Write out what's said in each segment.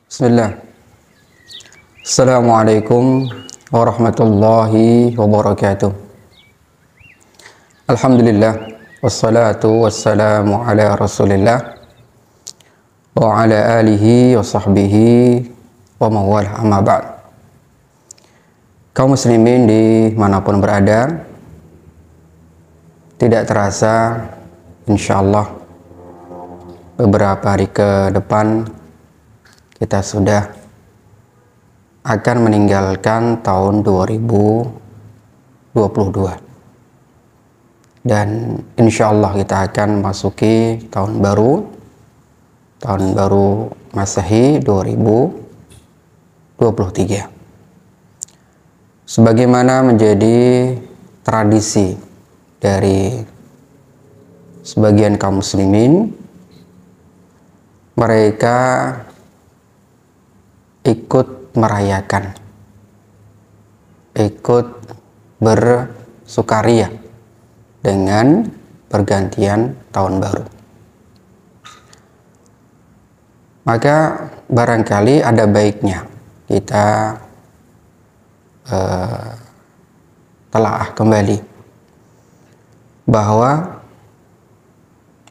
Bismillah. Assalamualaikum warahmatullahi wabarakatuh. Alhamdulillah, wassalatu wassalamu ala rasulillah wa ala alihi wa sahbihi wa mawalah, amma ba'd. Kaum muslimin dimanapun berada, tidak terasa insyaallah beberapa hari ke depan kita sudah akan meninggalkan tahun 2022 dan insyaallah kita akan masuki tahun baru Masehi 2023. Sebagaimana menjadi tradisi dari sebagian kaum muslimin, mereka ikut merayakan, ikut bersukaria dengan pergantian tahun baru. Maka barangkali ada baiknya kita telaah kembali bahwa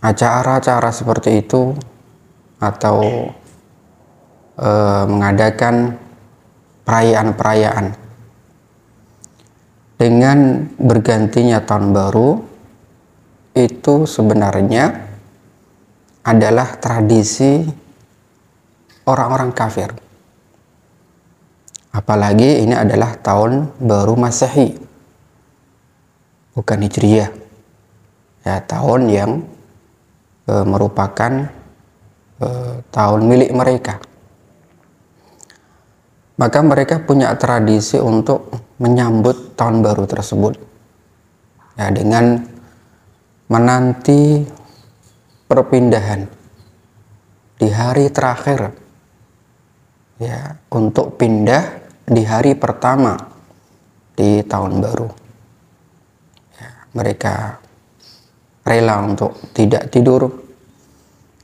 acara-acara seperti itu atau mengadakan perayaan-perayaan dengan bergantinya tahun baru itu sebenarnya adalah tradisi orang-orang kafir. Apalagi ini adalah tahun baru Masehi, bukan Hijriyah. Ya, tahun yang merupakan tahun milik mereka. Maka mereka punya tradisi untuk menyambut tahun baru tersebut, ya, dengan menanti perpindahan di hari terakhir, ya, untuk pindah di hari pertama di tahun baru. Ya, mereka rela untuk tidak tidur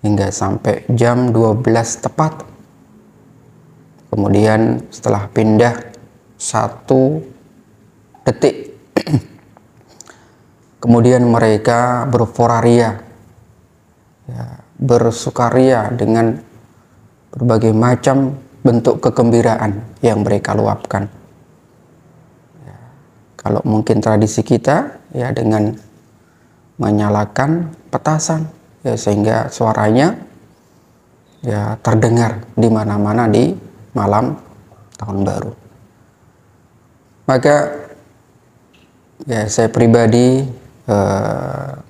hingga sampai jam 12 tepat. Kemudian setelah pindah 1 detik kemudian mereka berforaria, ya, bersukaria dengan berbagai macam bentuk kegembiraan yang mereka luapkan. Ya, kalau mungkin tradisi kita, ya, dengan menyalakan petasan, ya, sehingga suaranya, ya, terdengar di mana-mana di malam tahun baru. Maka, ya, saya pribadi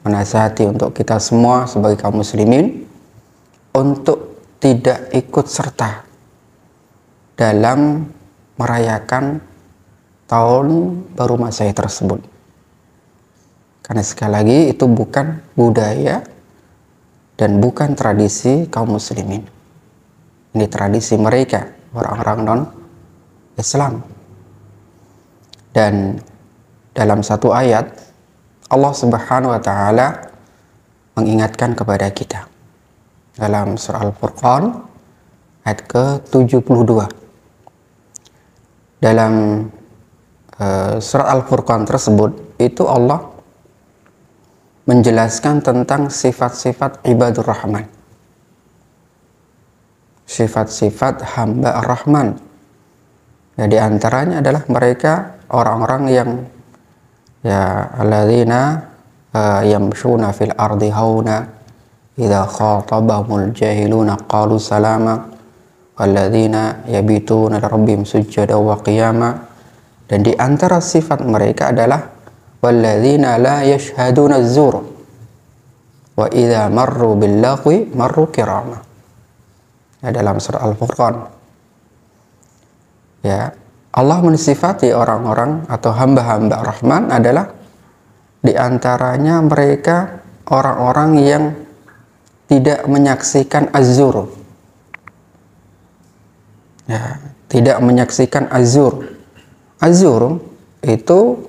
menasihati untuk kita semua sebagai kaum muslimin untuk tidak ikut serta dalam merayakan tahun baru Masehi tersebut, karena sekali lagi itu bukan budaya dan bukan tradisi kaum muslimin. Ini tradisi mereka, orang-orang non-Islam. Dan dalam satu ayat Allah Subhanahu wa taala mengingatkan kepada kita dalam surah Al-Furqan ayat ke-72. Dalam surat Al-Furqan tersebut itu Allah menjelaskan tentang sifat-sifat ibadur rahman, sifat-sifat hamba ar-Rahman. Ya, di antaranya adalah mereka orang-orang yang, ya, alladzina yamshuna fil ardi hauna idza khatabahumul jahiluna qalu salama walladzina yabituna lirabbihim sujada wa qiyama. Dan di antara sifat mereka adalah walladzina la yashhaduna az-zur wa idza marru bil lagwi marru kirama. Ya, dalam surah Al-Furqan, ya, Allah mensifati orang-orang atau hamba-hamba Rahman adalah di antaranya mereka orang-orang yang tidak menyaksikan az-zur. Ya, tidak menyaksikan az-zur. Az-zur itu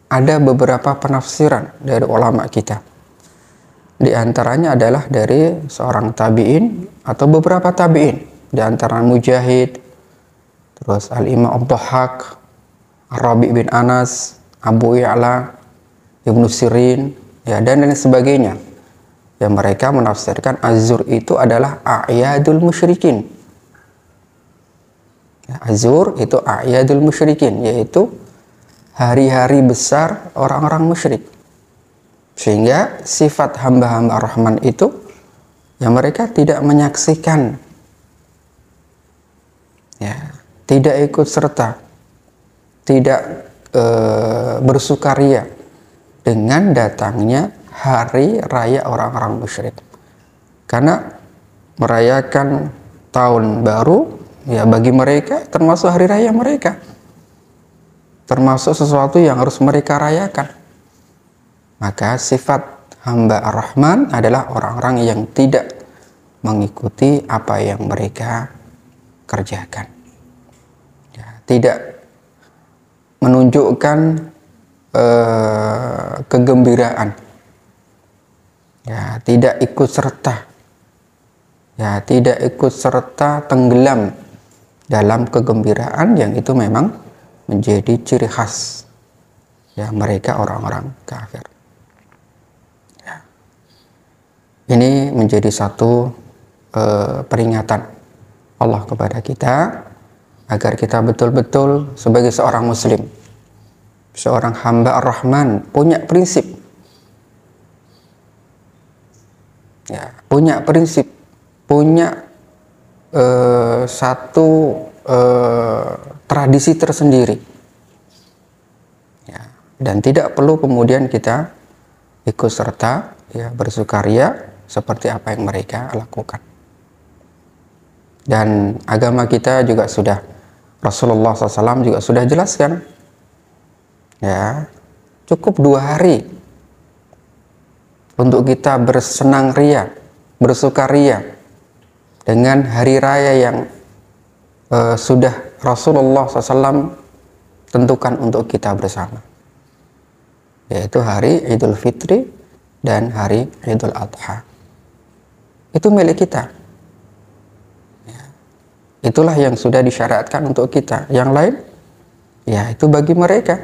ada beberapa penafsiran dari ulama kita. di antaranya adalah dari seorang tabi'in atau beberapa tabi'in, di antara Mujahid, terus Al-Imam Ad-Dhahhak, Ar-Rabi' bin Anas, Abu Ya'la, Ibnu Sirin, ya, dan lain sebagainya. Yang mereka menafsirkan Az-Zur itu adalah a'yadul musyrikin. Ya, Az-Zur itu a'yadul musyrikin, yaitu hari-hari besar orang-orang musyrik. Sehingga sifat hamba-hamba Ar-Rahman itu yang mereka tidak menyaksikan, ya, tidak ikut serta, tidak bersukaria dengan datangnya hari raya orang-orang musyrik. Karena merayakan tahun baru, ya, bagi mereka termasuk hari raya mereka, termasuk sesuatu yang harus mereka rayakan. Maka sifat hamba Ar-Rahman adalah orang-orang yang tidak mengikuti apa yang mereka kerjakan, ya, tidak menunjukkan kegembiraan, ya, tidak ikut serta, ya, tidak ikut serta tenggelam dalam kegembiraan yang itu memang menjadi ciri khas, ya, mereka orang-orang kafir. Ya. Ini menjadi satu peringatan Allah kepada kita agar kita betul-betul sebagai seorang muslim, seorang hamba Ar-Rahman, punya prinsip, ya, punya prinsip, punya satu tradisi tersendiri, ya, dan tidak perlu kemudian kita ikut serta, ya, bersukaria seperti apa yang mereka lakukan. Dan agama kita juga sudah, Rasulullah SAW juga sudah jelaskan, ya, cukup 2 hari untuk kita bersenang ria, bersukaria dengan hari raya yang sudah Rasulullah SAW tentukan untuk kita bersama, yaitu hari Idul Fitri dan hari Idul Adha. Itu milik kita. Itulah yang sudah disyaratkan untuk kita. Yang lain, ya, itu bagi mereka.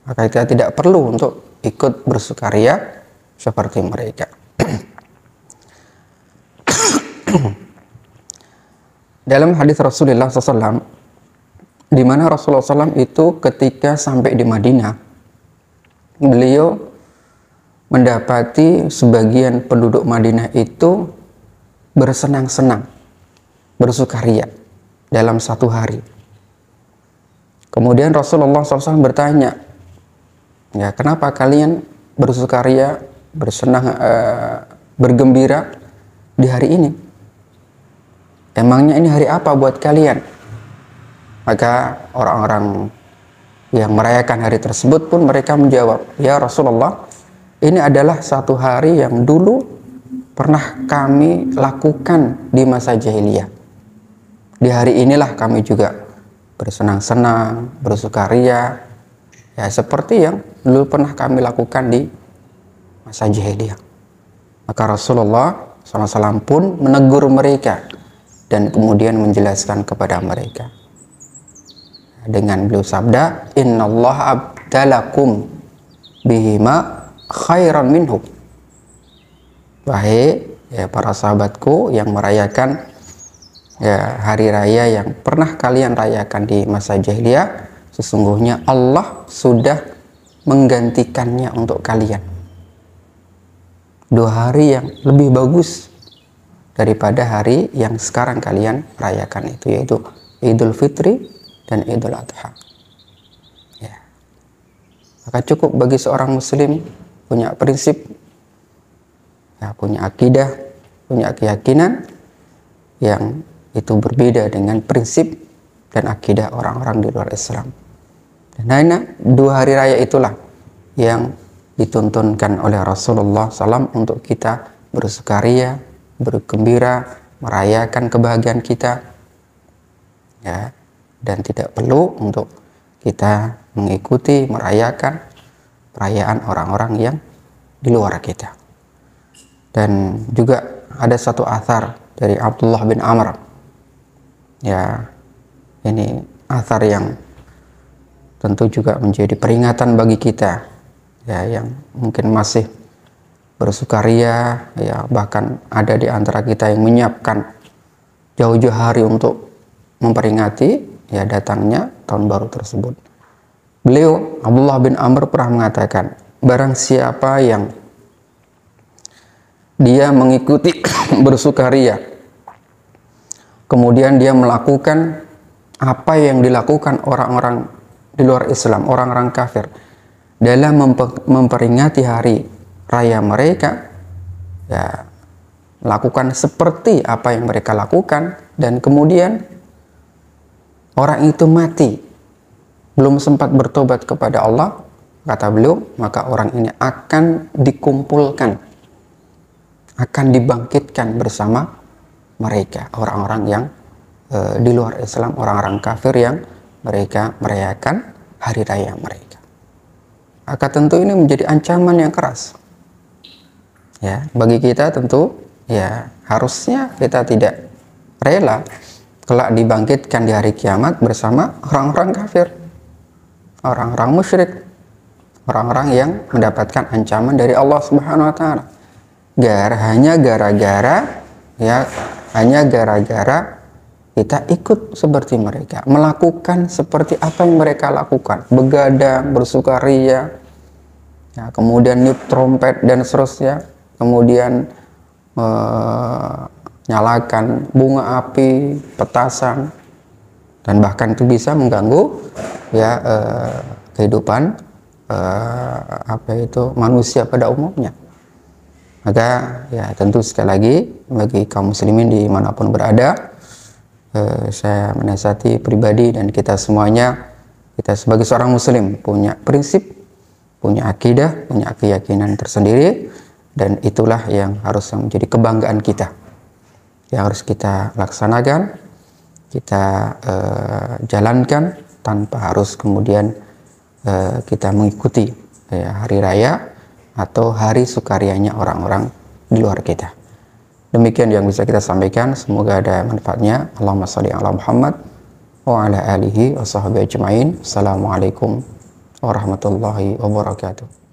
Maka kita tidak perlu untuk ikut bersukaria seperti mereka. Dalam hadis Rasulullah SAW, di mana Rasulullah SAW itu ketika sampai di Madinah, beliau mendapati sebagian penduduk Madinah itu bersenang-senang, bersukaria dalam satu hari. Kemudian Rasulullah SAW bertanya, ya, kenapa kalian bersukaria, bersenang, bergembira di hari ini? Emangnya ini hari apa buat kalian? Maka orang-orang yang merayakan hari tersebut pun mereka menjawab, ya Rasulullah, ini adalah satu hari yang dulu pernah kami lakukan di masa jahiliyah. Di hari inilah kami juga bersenang-senang, bersukaria, ya, seperti yang dulu pernah kami lakukan di masa jahiliyah. Maka Rasulullah SAW pun menegur mereka dan kemudian menjelaskan kepada mereka dengan beliau sabda, innallaha abdalakum bihima khairan minhu. Wahai, ya, para sahabatku yang merayakan, ya, hari raya yang pernah kalian rayakan di masa jahiliyah, sesungguhnya Allah sudah menggantikannya untuk kalian 2 hari yang lebih bagus daripada hari yang sekarang kalian rayakan itu, yaitu Idul Fitri dan Idul Adha. Ya. Maka cukup bagi seorang muslim punya prinsip, ya, punya akidah, punya keyakinan yang itu berbeda dengan prinsip dan akidah orang-orang di luar Islam. Dan 2 hari raya itulah yang dituntunkan oleh Rasulullah SAW untuk kita bersukaria, bergembira, merayakan kebahagiaan kita, ya, dan tidak perlu untuk kita mengikuti, merayakan perayaan orang-orang yang di luar kita. Dan juga ada satu athar dari Abdullah bin Amr. Ya, ini athar yang tentu juga menjadi peringatan bagi kita, ya, yang mungkin masih bersukaria, ya, bahkan ada di antara kita yang menyiapkan jauh-jauh hari untuk memperingati, ya, datangnya tahun baru tersebut. Beliau, Abdullah bin Amr, pernah mengatakan, barang siapa yang dia mengikuti bersukaria, kemudian dia melakukan apa yang dilakukan orang-orang di luar Islam, orang-orang kafir, dalam memperingati hari raya mereka, ya, lakukan seperti apa yang mereka lakukan, dan kemudian orang itu mati belum sempat bertobat kepada Allah, kata beliau, maka orang ini akan dikumpulkan, akan dibangkitkan bersama mereka, orang-orang yang di luar Islam, orang-orang kafir yang mereka merayakan hari raya mereka. Maka tentu ini menjadi ancaman yang keras, ya, bagi kita. Tentu, ya, harusnya kita tidak rela kelak dibangkitkan di hari kiamat bersama orang-orang kafir, orang-orang musyrik, orang-orang yang mendapatkan ancaman dari Allah Subhanahu wa taala. Hanya gara-gara kita ikut seperti mereka, melakukan seperti apa yang mereka lakukan, begadang, bersukaria, ya, kemudian niup trompet dan seterusnya, kemudian nyalakan bunga api, petasan, dan bahkan itu bisa mengganggu, ya, kehidupan manusia pada umumnya. Maka, ya, tentu sekali lagi bagi kaum muslimin dimanapun berada, saya menasihati pribadi dan kita semuanya, kita sebagai seorang muslim punya prinsip, punya akidah, punya keyakinan tersendiri, dan itulah yang harus menjadi kebanggaan kita, yang harus kita laksanakan, kita jalankan tanpa harus kemudian kita mengikuti, ya, hari raya atau hari sukarianya orang-orang di luar kita. Demikian yang bisa kita sampaikan, semoga ada manfaatnya. Allahumma sholli ala Muhammad wa ala alihi wa sahbihi ajma'in. Assalamualaikum warahmatullahi wabarakatuh.